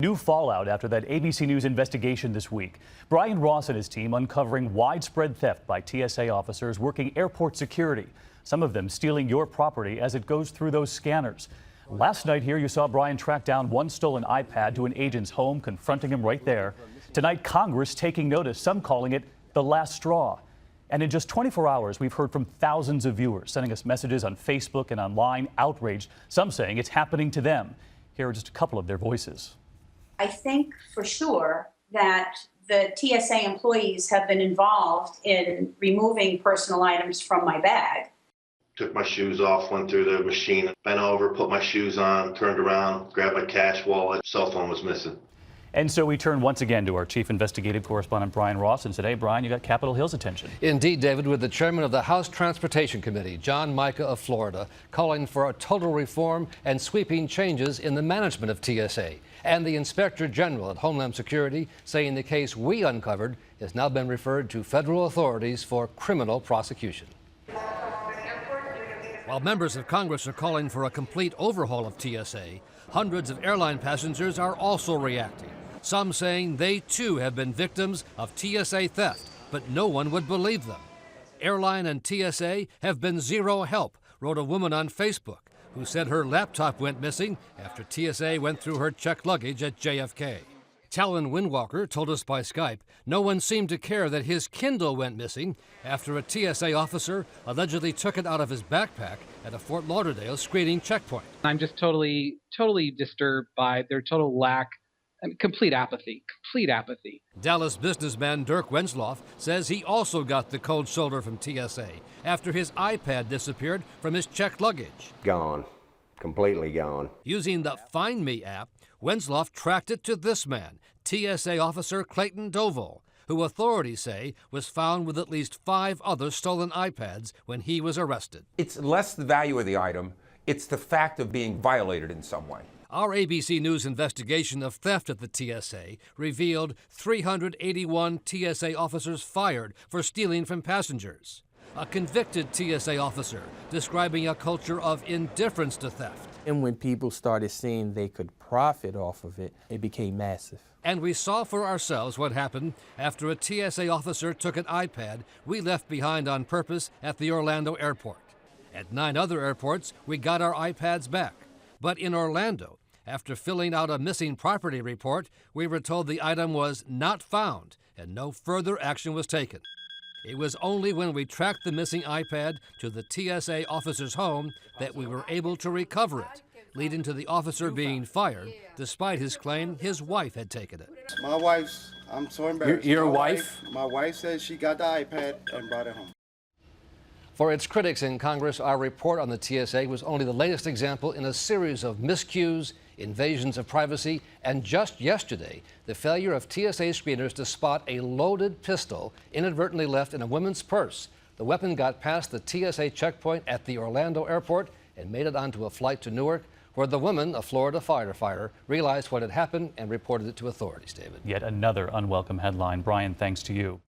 New fallout after that ABC News investigation this week. Brian Ross and his team uncovering widespread theft by TSA officers working airport security, some of them stealing your property as it goes through those scanners. Last night here you saw Brian track down one stolen iPad to an agent's home, confronting him right there. Tonight, Congress taking notice, some calling it the last straw. And in just 24 hours, we've heard from thousands of viewers sending us messages on Facebook and online, outraged, some saying it's happening to them. Here are just a couple of their voices. I think for sure that the TSA employees have been involved in removing personal items from my bag. Took my shoes off, went through the machine, bent over, put my shoes on, turned around, grabbed my cash wallet, cell phone was missing. And so we turn once again to our chief investigative correspondent, Brian Ross. And today, Brian, you got Capitol Hill's attention. Indeed, David, with the chairman of the House Transportation Committee, John Mica of Florida, calling for a total reform and sweeping changes in the management of TSA. And the Inspector General at Homeland Security saying the case we uncovered has now been referred to federal authorities for criminal prosecution. While members of Congress are calling for a complete overhaul of TSA, hundreds of airline passengers are also reacting. Some saying they too have been victims of TSA theft, but no one would believe them. Airline and TSA have been zero help, wrote a woman on Facebook, who said her laptop went missing after TSA went through her checked luggage at JFK. Talon Windwalker told us by Skype no one seemed to care that his Kindle went missing after a TSA officer allegedly took it out of his backpack at a Fort Lauderdale screening checkpoint. I'm just totally disturbed by their total lack, complete apathy. Dallas businessman Dirk Wenzloff says he also got the cold shoulder from TSA after his iPad disappeared from his checked luggage. Gone. Completely gone. Using the Find Me app, Wenzloff tracked it to this man, TSA officer Clayton Dovall, who authorities say was found with at least 5 other stolen iPads when he was arrested. It's less the value of the item, it's the fact of being violated in some way. Our ABC News investigation of theft at the TSA revealed 381 TSA officers fired for stealing from passengers. A convicted TSA officer describing a culture of indifference to theft. And when people started seeing they could profit off of it, it became massive. And we saw for ourselves what happened after a TSA officer took an iPad we left behind on purpose at the Orlando airport. At 9 other airports, we got our iPads back. But in Orlando, after filling out a missing property report, we were told the item was not found and no further action was taken. It was only when we tracked the missing iPad to the TSA officer's home that we were able to recover it, leading to the officer being fired, despite his claim his wife had taken it. My wife's, I'm so embarrassed. Your wife? My wife said she got the iPad and brought it home. For its critics in Congress, our report on the TSA was only the latest example in a series of miscues, invasions of privacy, and just yesterday, the failure of TSA screeners to spot a loaded pistol inadvertently left in a woman's purse. The weapon got past the TSA checkpoint at the Orlando airport and made it onto a flight to Newark, where the woman, a Florida firefighter, realized what had happened and reported it to authorities, David. Yet another unwelcome headline. Brian, thanks to you.